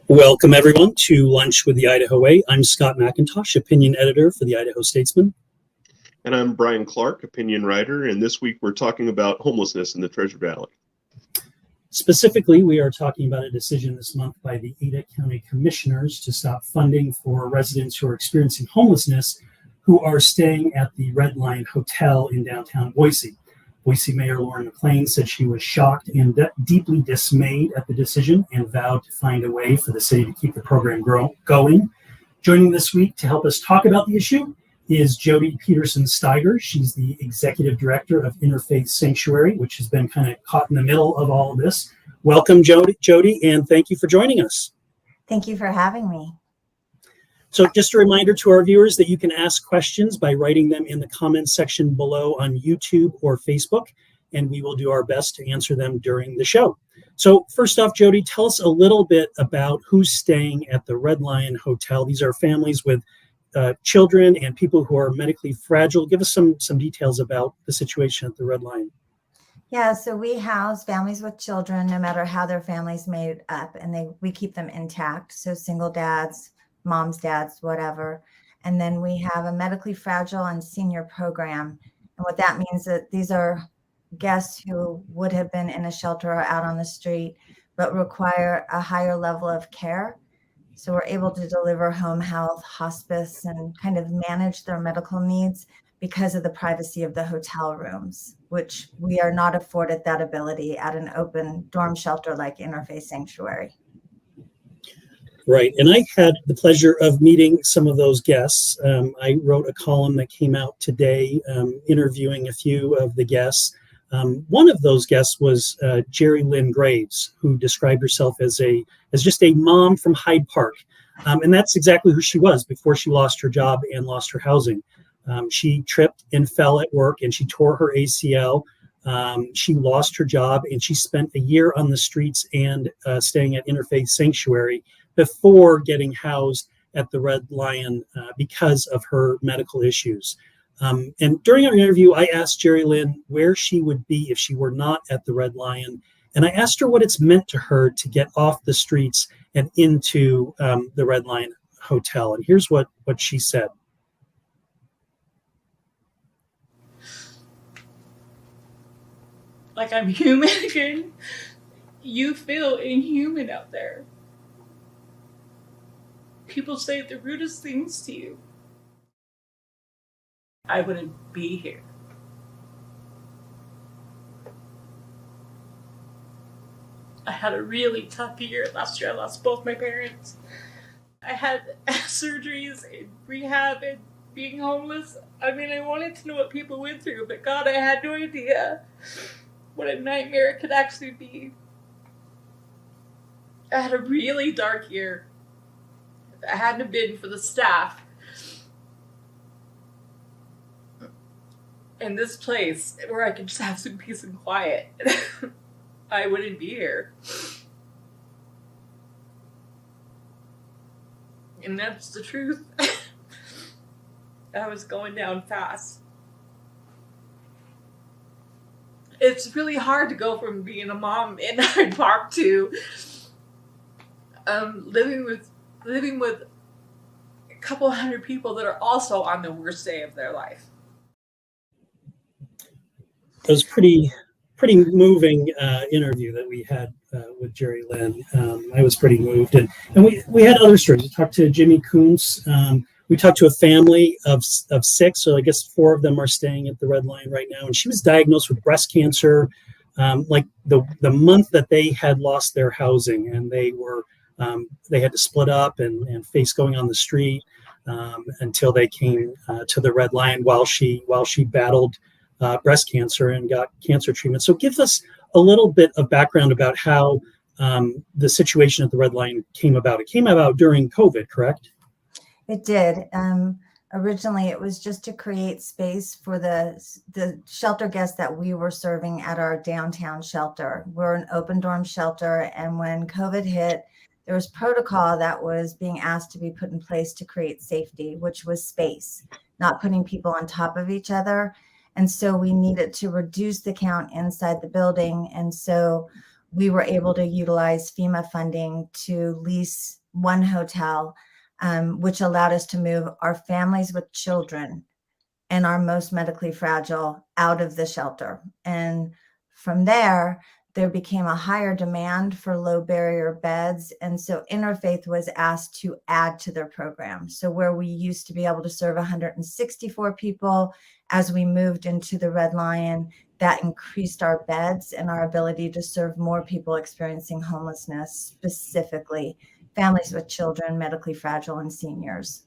Welcome, everyone, to Lunch with the Idaho Way. I'm Scott McIntosh, opinion editor for the Idaho Statesman. And I'm Bryan Clark, opinion writer, and this week we're talking about homelessness in the Treasure Valley. Specifically, we are talking about a decision this month by the Ada County Commissioners to stop funding for residents who are experiencing homelessness who are staying at the Red Lion Hotel in downtown Boise. Boise Mayor Lauren McLean said she was shocked and deeply dismayed at the decision and vowed to find a way for the city to keep the program going. Joining this week to help us talk about the issue is Jodi Peterson Steiger. She's the executive director of Interfaith Sanctuary, which has been kind of caught in the middle of all of this. Welcome, Jodi, and thank you for joining us. Thank you for having me. So just a reminder to our viewers that you can ask questions by writing them in the comments section below on YouTube or Facebook, and we will do our best to answer them during the show. So first off, Jodi, tell us a little bit about who's staying at the Red Lion Hotel. These are families with children and people who are medically fragile. Give us some details about the situation at the Red Lion. Yeah, so we house families with children, no matter how their family's made up, and we keep them intact. So single dads, moms, dads, whatever. And then we have a medically fragile and senior program. And what that means that these are guests who would have been in a shelter or out on the street, but require a higher level of care. So we're able to deliver home health, hospice, and kind of manage their medical needs because of the privacy of the hotel rooms, which we are not afforded that ability at an open dorm shelter like Interfaith Sanctuary. Right. And I had the pleasure of meeting some of those guests. I wrote a column that came out today interviewing a few of the guests. One of those guests was Jerry Lynn Graves, who described herself as just a mom from Hyde Park. And that's exactly who she was before she lost her job and lost her housing. She tripped and fell at work and she tore her ACL. She lost her job and she spent a year on the streets and staying at Interfaith Sanctuary before getting housed at the Red Lion because of her medical issues. And during our interview, I asked Jerry Lynn where she would be if she were not at the Red Lion. And I asked her what it's meant to her to get off the streets and into the Red Lion Hotel. And here's what she said. Like I'm human again. You feel inhuman out there. People say the rudest things to you. I wouldn't be here. I had a really tough year last year. I lost both my parents. I had surgeries and rehab and being homeless. I mean, I wanted to know what people went through, but God, I had no idea what a nightmare it could actually be. I had a really dark year. If it hadn't been for the staff in this place where I could just have some peace and quiet, I wouldn't be here. And that's the truth. I was going down fast. It's really hard to go from being a mom in Hyde Park to living with a couple hundred people that are also on the worst day of their life. It was pretty moving interview that we had with Jerry Lynn. I was pretty moved, and we had other stories. We talked to Jimmy Kuntz. We talked to a family of 6, so I guess 4 of them are staying at the Red Lion right now. And she was diagnosed with breast cancer, like the month that they had lost their housing, and they had to split up and face going on the street until they came to the Red Lion while she battled breast cancer and got cancer treatment. So give us a little bit of background about how the situation at the Red Lion came about. It came about during COVID, correct? It did. Originally, it was just to create space for the shelter guests that we were serving at our downtown shelter. We're an open dorm shelter, and when COVID hit, there was protocol that was being asked to be put in place to create safety, which was space, not putting people on top of each other. And so we needed to reduce the count inside the building. And so we were able to utilize FEMA funding to lease one hotel, which allowed us to move our families with children and our most medically fragile out of the shelter. And from there became a higher demand for low barrier beds. And so Interfaith was asked to add to their program. So where we used to be able to serve 164 people, as we moved into the Red Lion, that increased our beds and our ability to serve more people experiencing homelessness, specifically families with children, medically fragile, and seniors.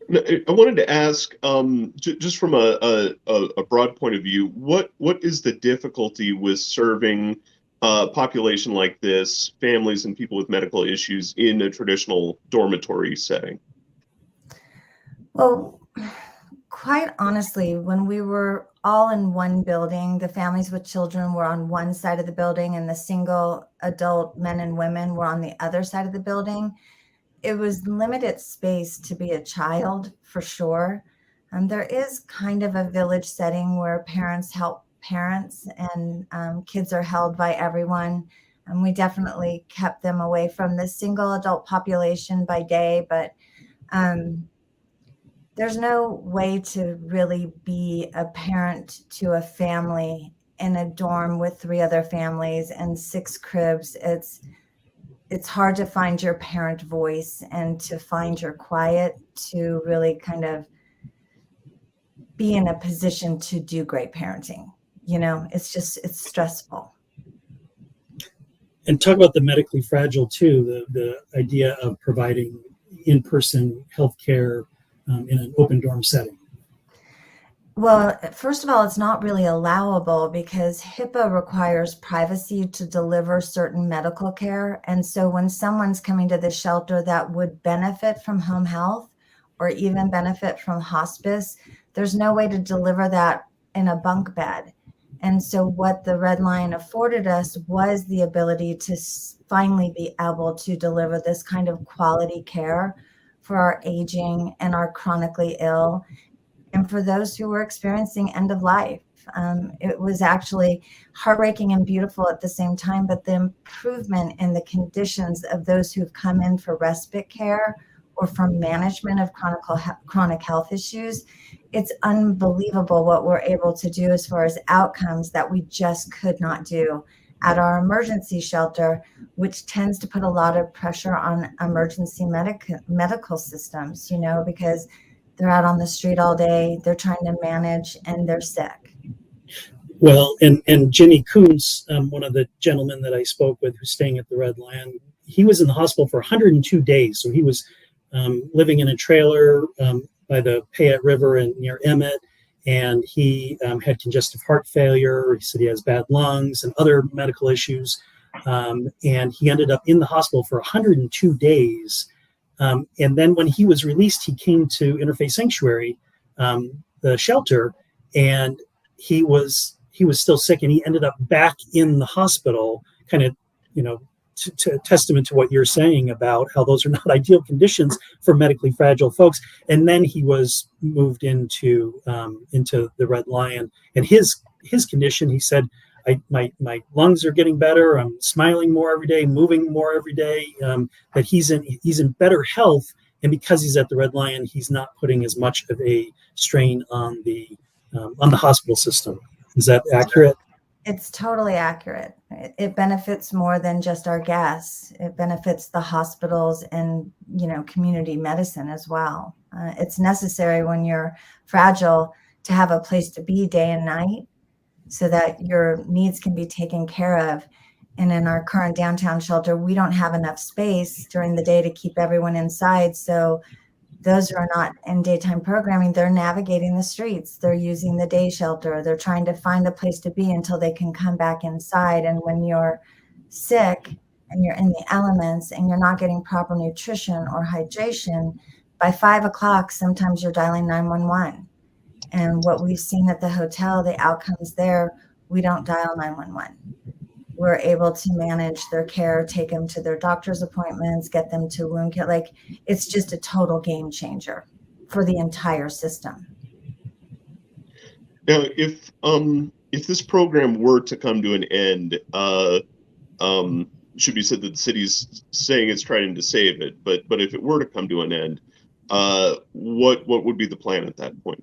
I wanted to ask, just from a broad point of view, what is the difficulty with serving a population like this, families and people with medical issues, in a traditional dormitory setting? Well, quite honestly, when we were all in one building, the families with children were on one side of the building and the single adult men and women were on the other side of the building. It was limited space to be a child, for sure. And there is kind of a village setting where parents help parents, and kids are held by everyone. And we definitely kept them away from the single adult population by day, but there's no way to really be a parent to a family in a dorm with 3 other families and 6 cribs. It's hard to find your parent voice and to find your quiet to really kind of be in a position to do great parenting. You know, it's stressful. And talk about the medically fragile too, the idea of providing in-person healthcare in an open dorm setting. Well, first of all, it's not really allowable because HIPAA requires privacy to deliver certain medical care. And so when someone's coming to the shelter that would benefit from home health or even benefit from hospice, there's no way to deliver that in a bunk bed. And so what the Red Lion afforded us was the ability to finally be able to deliver this kind of quality care for our aging and our chronically ill, and for those who were experiencing end of life. It was actually heartbreaking and beautiful at the same time, but the improvement in the conditions of those who've come in for respite care or for management of chronic health issues, it's unbelievable what we're able to do as far as outcomes that we just could not do at our emergency shelter, which tends to put a lot of pressure on emergency medical systems, you know, because they're out on the street all day, they're trying to manage, and they're sick. Well, and Jimmy Coons, one of the gentlemen that I spoke with who's staying at the Red Lion, he was in the hospital for 102 days. So he was living in a trailer by the Payette River and near Emmett, and he had congestive heart failure. He said he has bad lungs and other medical issues. And he ended up in the hospital for 102 days. And then when he was released, he came to Interfaith Sanctuary, the shelter, and he was still sick, and he ended up back in the hospital, kind of, you know, to testament to what you're saying about how those are not ideal conditions for medically fragile folks. And then he was moved into the Red Lion, and his condition, he said, my lungs are getting better. I'm smiling more every day, moving more every day. That he's in better health, and because he's at the Red Lion, he's not putting as much of a strain on the hospital system. Is that accurate? It's totally accurate. It benefits more than just our guests. It benefits the hospitals and, you know, community medicine as well. It's necessary when you're fragile to have a place to be day and night, so that your needs can be taken care of. And in our current downtown shelter, we don't have enough space during the day to keep everyone inside. So those who are not in daytime programming, they're navigating the streets. They're using the day shelter. They're trying to find a place to be until they can come back inside. And when you're sick and you're in the elements and you're not getting proper nutrition or hydration, by 5 o'clock, sometimes you're dialing 911. And what we've seen at the hotel, the outcomes there, we don't dial 911. We're able to manage their care, take them to their doctor's appointments, get them to wound care. Like, it's just a total game changer for the entire system. Now, if if this program were to come to an end, should be said that the city's saying it's trying to save it, but if it were to come to an end, what would be the plan at that point?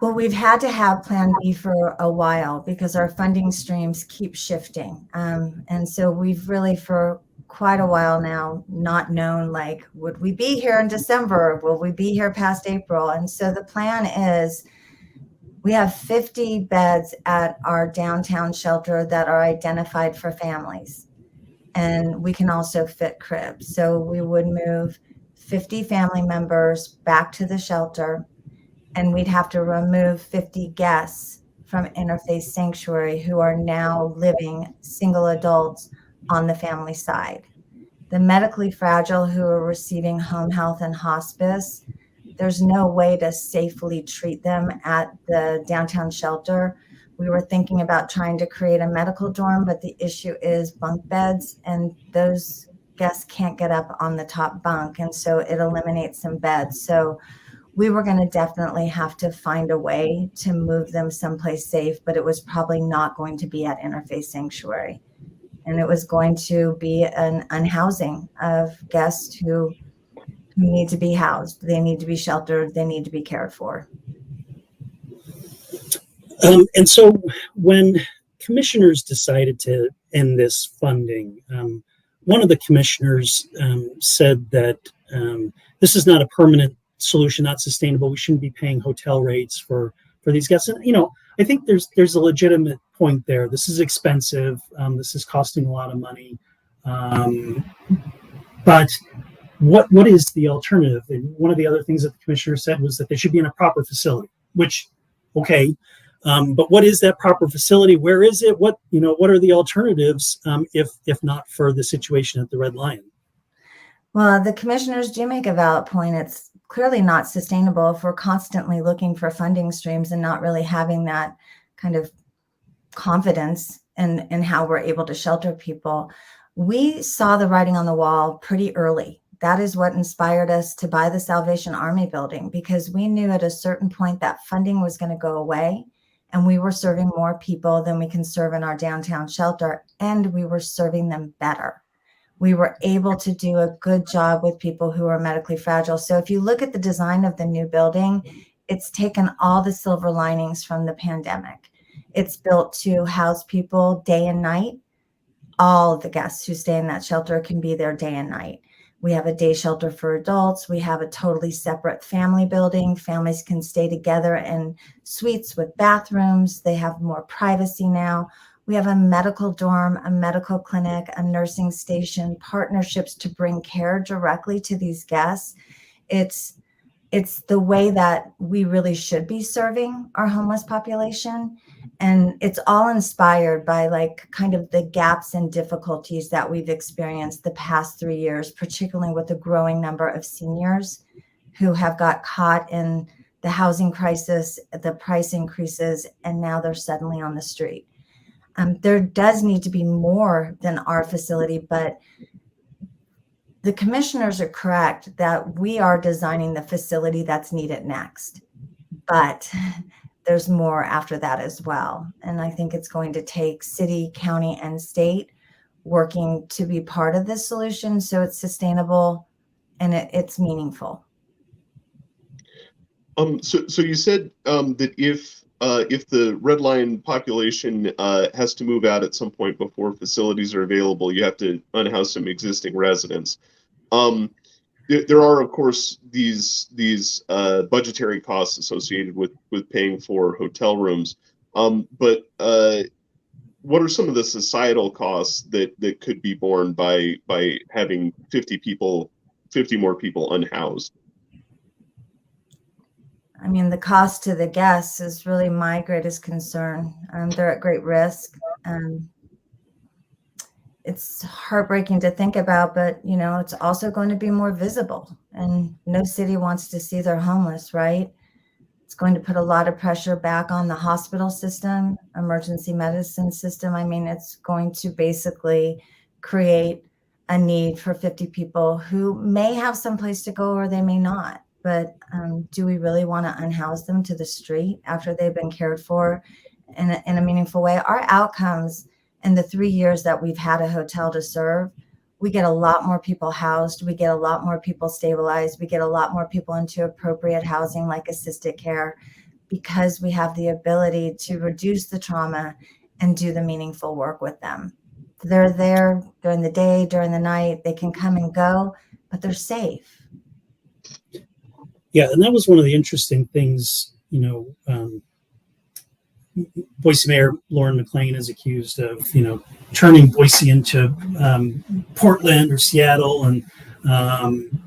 Well, we've had to have Plan B for a while because our funding streams keep shifting. And so we've really, for quite a while now, not known, like, would we be here in December? Will we be here past April? And so the plan is we have 50 beds at our downtown shelter that are identified for families. And we can also fit cribs. So we would move 50 family members back to the shelter, and we'd have to remove 50 guests from Interfaith Sanctuary who are now living single adults on the family side. The medically fragile who are receiving home health and hospice, there's no way to safely treat them at the downtown shelter. We were thinking about trying to create a medical dorm, but the issue is bunk beds, and those guests can't get up on the top bunk, and so it eliminates some beds. So we were going to definitely have to find a way to move them someplace safe, but it was probably not going to be at Interfaith Sanctuary. And it was going to be an unhousing of guests who need to be housed. They need to be sheltered. They need to be cared for. And so when commissioners decided to end this funding, one of the commissioners said that this is not a permanent solution, not sustainable. We shouldn't be paying hotel rates for these guests. And, I think there's a legitimate point there. This is expensive. This is costing a lot of money. But what is the alternative? And one of the other things that the commissioner said was that they should be in a proper facility, which, okay. But what is that proper facility? Where is it? What are the alternatives if not for the situation at the Red Lion? Well, the commissioners do make a valid point. It's clearly not sustainable if we're constantly looking for funding streams and not really having that kind of confidence in how we're able to shelter people. We saw the writing on the wall pretty early. That is what inspired us to buy the Salvation Army building, because we knew at a certain point that funding was going to go away, and we were serving more people than we can serve in our downtown shelter, and we were serving them better. We were able to do a good job with people who are medically fragile. So if you look at the design of the new building, it's taken all the silver linings from the pandemic. It's built to house people day and night. All the guests who stay in that shelter can be there day and night. We have a day shelter for adults. We have a totally separate family building. Families can stay together in suites with bathrooms. They have more privacy now. We have a medical dorm, a medical clinic, a nursing station, partnerships to bring care directly to these guests. It's the way that we really should be serving our homeless population. And it's all inspired by like kind of the gaps and difficulties that we've experienced the past 3 years, particularly with the growing number of seniors who have got caught in the housing crisis, the price increases, and now they're suddenly on the street. There does need to be more than our facility, but the commissioners are correct that we are designing the facility that's needed next. But there's more after that as well. And I think it's going to take city, county, and state working to be part of this solution so it's sustainable and it's meaningful. So you said that if the Red Lion population has to move out at some point before facilities are available, you have to unhouse some existing residents. There are, of course, these budgetary costs associated with paying for hotel rooms. But what are some of the societal costs that could be borne by having 50 more people unhoused? I mean, the cost to the guests is really my greatest concern. They're at great risk. It's heartbreaking to think about, but it's also going to be more visible, and no city wants to see their homeless, right? It's going to put a lot of pressure back on the hospital system, emergency medicine system. I mean, it's going to basically create a need for 50 people who may have someplace to go or they may not. But do we really want to unhouse them to the street after they've been cared for in a meaningful way. Our outcomes in the 3 years that we've had a hotel to serve, we get a lot more people housed. We get a lot more people stabilized. We get a lot more people into appropriate housing like assisted care, because we have the ability to reduce the trauma and do the meaningful work with them. They're there during the day, during the night. They can come and go, but they're safe. Yeah, and that was one of the interesting things, Boise Mayor Lauren McLean is accused of, turning Boise into Portland or Seattle, and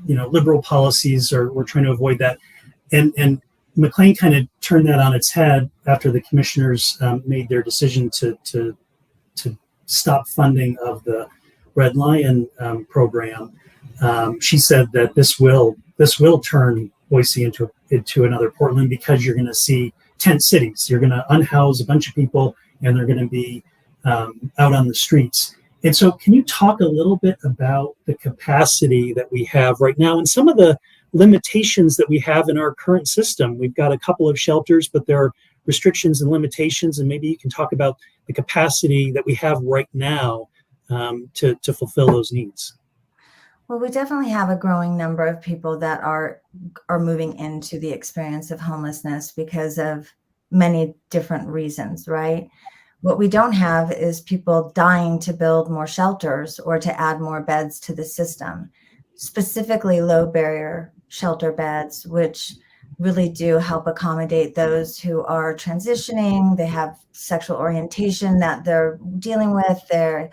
liberal policies we're trying to avoid that. And McLean kind of turned that on its head after the commissioners made their decision to stop funding of the Red Lion program. She said that this will turn Boise into another Portland, because you're going to see tent cities. You're going to unhouse a bunch of people, and they're going to be out on the streets. And so can you talk a little bit about the capacity that we have right now and some of the limitations that we have in our current system? We've got a couple of shelters, but there are restrictions and limitations, and maybe you can talk about the capacity that we have right now to fulfill those needs. Well, we definitely have a growing number of people that are moving into the experience of homelessness because of many different reasons, right? What we don't have is people dying to build more shelters or to add more beds to the system, specifically low barrier shelter beds, which really do help accommodate those who are transitioning. They have sexual orientation that they're dealing with. They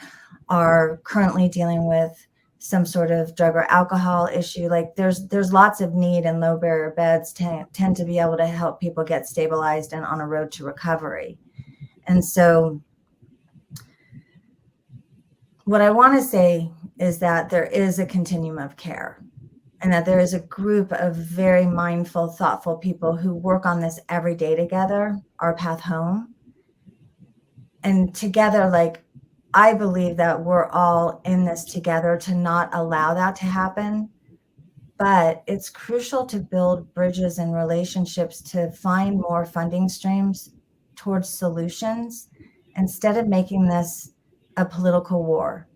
are currently dealing with some sort of drug or alcohol issue. Like there's lots of need, and low barrier beds tend to be able to help people get stabilized and on a road to recovery. And so what I want to say is that there is a continuum of care, and that there is a group of very mindful, thoughtful people who work on this every day together, our path home. And together, I believe that we're all in this together to not allow that to happen. But it's crucial to build bridges and relationships to find more funding streams towards solutions instead of making this a political war.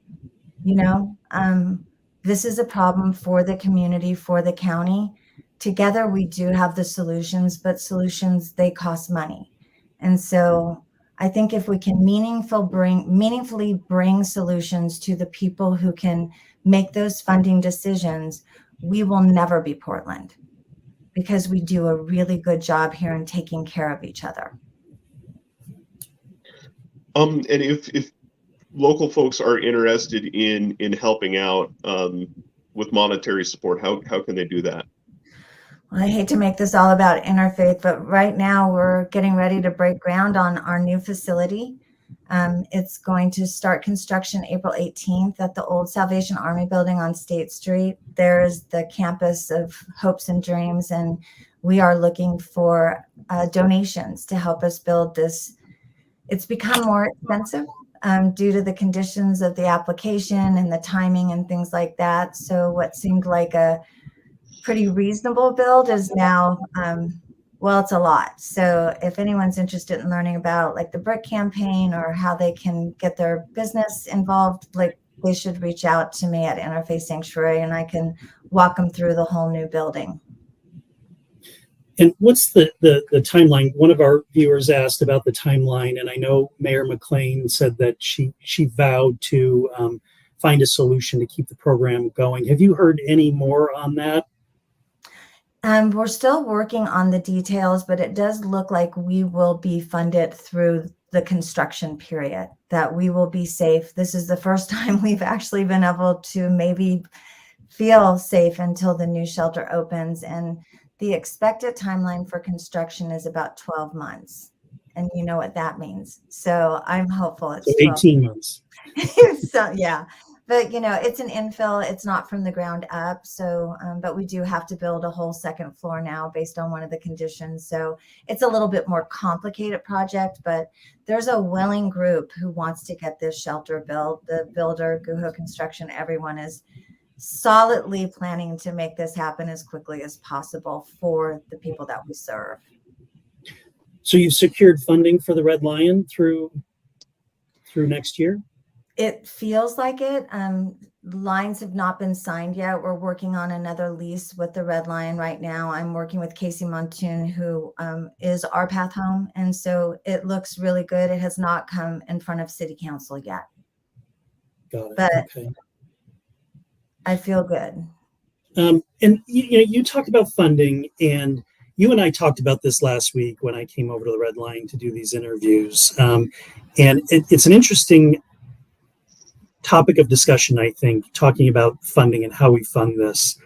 This is a problem for the community, for the county. Together, we do have the solutions, but solutions, they cost money. And so I think if we can meaningfully bring solutions to the people who can make those funding decisions, we will never be Portland, because we do a really good job here in taking care of each other. And if local folks are interested in helping out with monetary support, how can they do that? Well, I hate to make this all about Interfaith, but right now we're getting ready to break ground on our new facility. It's going to start construction April 18th at the old Salvation Army building on State Street. There's the campus of hopes and dreams, and we are looking for donations to help us build this. It's become more expensive due to the conditions of the application and the timing and things like that. So what seemed like a pretty reasonable build is now, it's a lot. So if anyone's interested in learning about the brick campaign or how they can get their business involved, they should reach out to me at Interfaith Sanctuary, and I can walk them through the whole new building. And what's the timeline? One of our viewers asked about the timeline, and I know Mayor McLean said that she vowed to find a solution to keep the program going. Have you heard any more on that? We're still working on the details, but it does look like we will be funded through the construction period, that we will be safe. This is the first time we've actually been able to maybe feel safe until the new shelter opens. And the expected timeline for construction is about 12 months. And you know what that means. So I'm hopeful it's 18 months. So, yeah. But, it's an infill. It's not from the ground up. So, but we do have to build a whole second floor now based on one of the conditions. So it's a little bit more complicated project, but there's a willing group who wants to get this shelter built. The builder, Guho Construction, everyone is solidly planning to make this happen as quickly as possible for the people that we serve. So you've secured funding for the Red Lion through next year? It feels like it. Lines have not been signed yet. We're working on another lease with the Red Lion right now. I'm working with Casey Montoon, who is our path home. And so it looks really good. It has not come in front of City Council yet. Got it. But okay. I feel good. And you talk about funding, and you and I talked about this last week when I came over to the Red Lion to do these interviews. And it's an interesting topic of discussion, I think, talking about funding and how we fund this.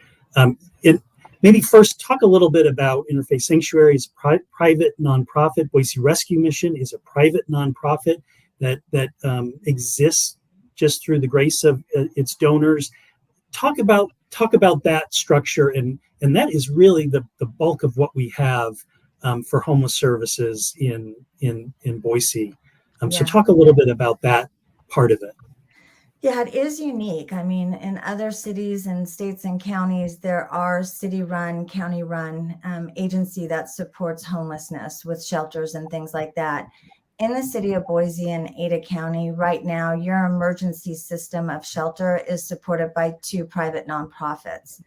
Maybe first talk a little bit about Interfaith Sanctuary. It's a private nonprofit. Boise Rescue Mission is a private nonprofit that exists just through the grace of its donors. Talk about that structure, and that is really the bulk of what we have for homeless services in Boise. So talk a little bit about that part of it. Yeah, it is unique. I mean, in other cities and states and counties, there are city-run, county-run agency that supports homelessness with shelters and things like that. In the city of Boise and Ada County, right now, your emergency system of shelter is supported by 2 private nonprofits.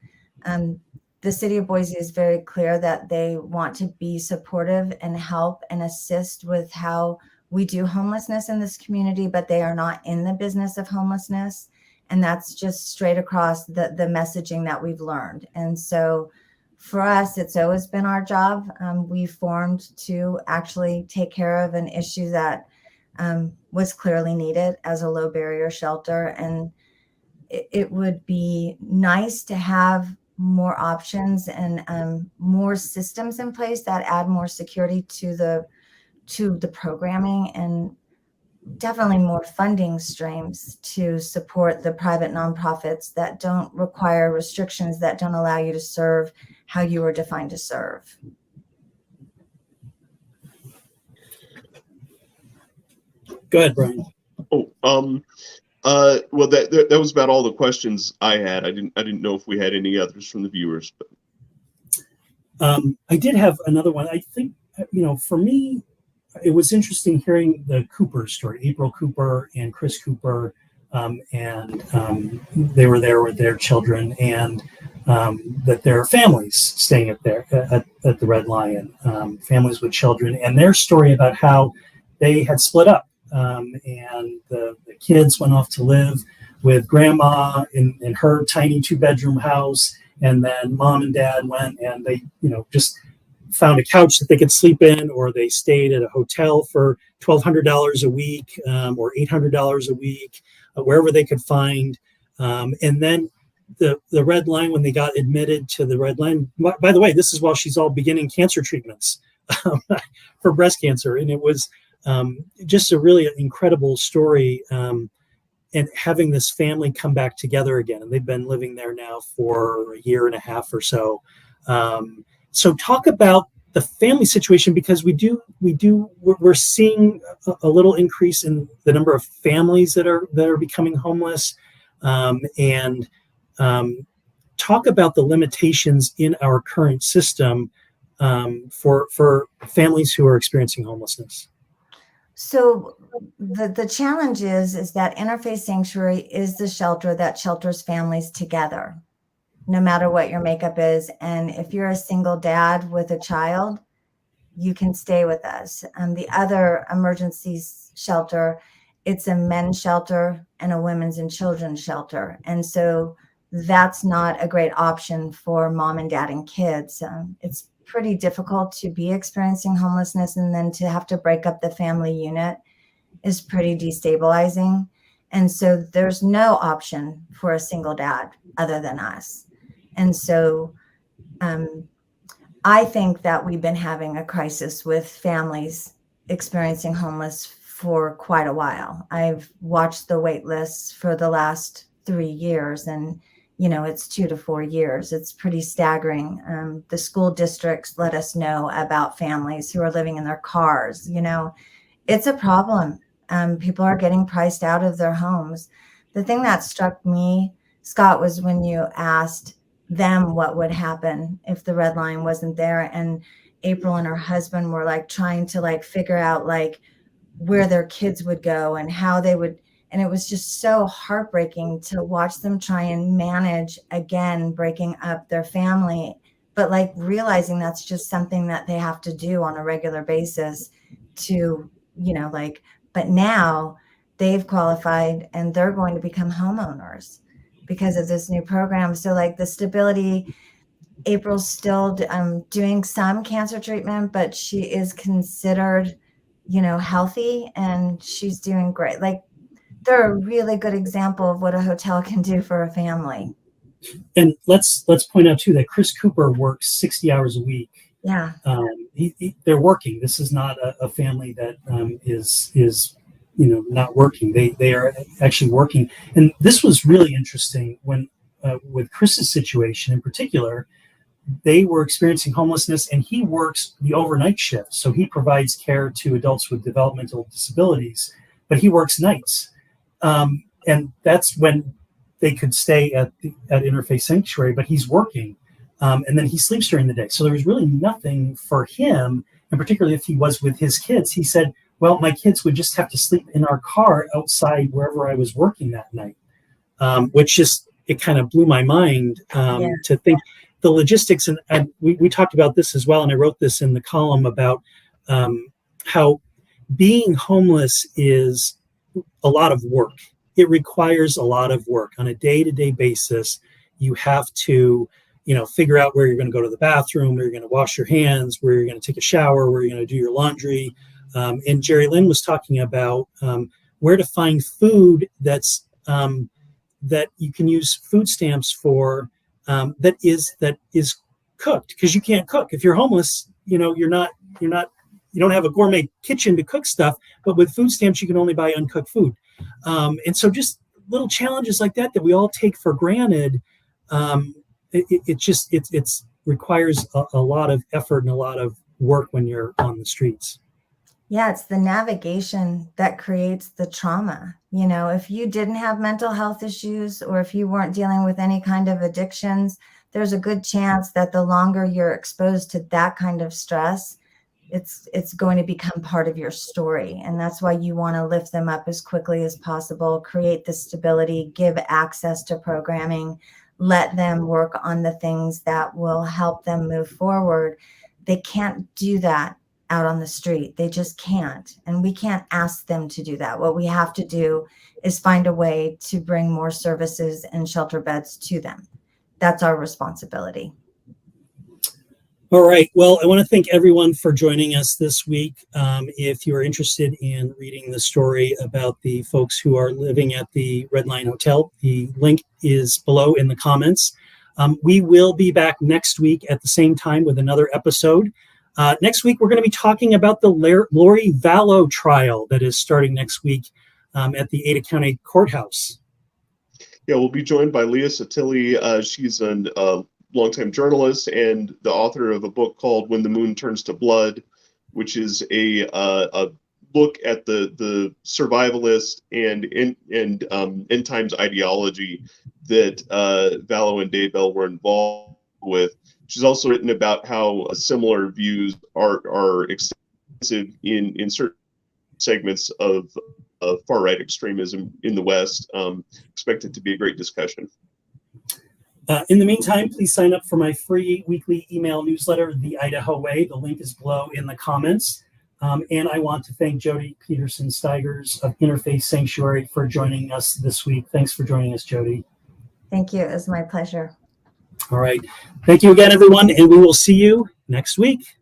The city of Boise is very clear that they want to be supportive and help and assist with how we do homelessness in this community, but they are not in the business of homelessness. And that's just straight across the messaging that we've learned. And so for us, it's always been our job. We formed to actually take care of an issue that was clearly needed as a low barrier shelter. And it would be nice to have more options and more systems in place that add more security to the programming, and definitely more funding streams to support the private nonprofits that don't require restrictions, that don't allow you to serve how you were defined to serve. Go ahead, Bryan. Well, that was about all the questions I had. I didn't know if we had any others from the viewers. But I did have another one. I think, for me, it was interesting hearing the Cooper story, April Cooper and Chris Cooper, and they were there with their children, and that there are families staying at the Red Lion, families with children, and their story about how they had split up, and the kids went off to live with grandma in her tiny 2-bedroom house, and then mom and dad went and they just found a couch that they could sleep in, or they stayed at a hotel for $1,200 a week or $800 a week, wherever they could find. And then the Red Lion, when they got admitted to the Red Lion, by the way, this is while she's all beginning cancer treatments for breast cancer. And it was just a really incredible story. And having this family come back together again. And they've been living there now for a year and a half or so. So talk about the family situation, because we're seeing a little increase in the number of families that are becoming homeless, and talk about the limitations in our current system for families who are experiencing homelessness. So the challenge is that Interfaith Sanctuary is the shelter that shelters families together, no matter what your makeup is. And if you're a single dad with a child, you can stay with us. The other emergency shelter, it's a men's shelter and a women's and children's shelter. And so that's not a great option for mom and dad and kids. It's pretty difficult to be experiencing homelessness, and then to have to break up the family unit is pretty destabilizing. And so there's no option for a single dad other than us. And so I think that we've been having a crisis with families experiencing homeless for quite a while. I've watched the wait lists for the last 3 years, and it's 2 to 4 years. It's pretty staggering. The school districts let us know about families who are living in their cars. It's a problem. People are getting priced out of their homes. The thing that struck me, Scott, was when you asked them what would happen if the Red Lion wasn't there. And April and her husband were like trying to like figure out like where their kids would go and how they would. And it was just so heartbreaking to watch them try and manage again, breaking up their family, but like realizing that's just something that they have to do on a regular basis to, you know, like, but now they've qualified and they're going to become homeowners because of this new program. So like the stability, April's still doing some cancer treatment, but she is considered, you know, healthy and she's doing great. Like they're a really good example of what a hotel can do for a family. And let's point out too that Chris Cooper works 60 hours a week. Yeah. They're working. This is not a family that is you know, not working. They are actually working. And this was really interesting when with Chris's situation in particular, they were experiencing homelessness and he works the overnight shift. So he provides care to adults with developmental disabilities, but he works nights. And that's when they could stay at Interfaith Sanctuary, but he's working. And then he sleeps during the day. So there was really nothing for him. And particularly if he was with his kids, he said, well, my kids would just have to sleep in our car outside wherever I was working that night, which just, it kind of blew my mind to think the logistics. And we talked about this as well. And I wrote this in the column about how being homeless is a lot of work. It requires a lot of work on a day-to-day basis. You have to, you know, figure out where you're going to go to the bathroom, where you're going to wash your hands, where you're going to take a shower, where you're going to do your laundry. And Jerry Lynn was talking about where to find food that's that you can use food stamps for that is cooked, because you can't cook if you're homeless. You know, you don't have a gourmet kitchen to cook stuff, but with food stamps you can only buy uncooked food. And so just little challenges like that we all take for granted. It requires a lot of effort and a lot of work when you're on the streets. Yeah, it's the navigation that creates the trauma. You know, if you didn't have mental health issues or if you weren't dealing with any kind of addictions, there's a good chance that the longer you're exposed to that kind of stress, it's going to become part of your story. And that's why you want to lift them up as quickly as possible, create the stability, give access to programming, let them work on the things that will help them move forward. They can't do that out on the street. They just can't. And we can't ask them to do that. What we have to do is find a way to bring more services and shelter beds to them. That's our responsibility. All right. Well, I want to thank everyone for joining us this week. If you are interested in reading the story about the folks who are living at the Red Lion Hotel, the link is below in the comments. We will be back next week at the same time with another episode. Next week, we're going to be talking about the Lori Vallow trial that is starting next week at the Ada County Courthouse. Yeah, we'll be joined by Leah Sotilli. She's a longtime journalist and the author of a book called When the Moon Turns to Blood, which is a look at the survivalist and end times ideology that Vallow and Daybell were involved with. She's also written about how similar views are extensive in certain segments of far-right extremism in the West. Expect it to be a great discussion. In the meantime, please sign up for my free weekly email newsletter, The Idaho Way. The link is below in the comments. And I want to thank Jodi Peterson Steigers of Interfaith Sanctuary for joining us this week. Thanks for joining us, Jodi. Thank you. It was my pleasure. All right. Thank you again, everyone, and we will see you next week.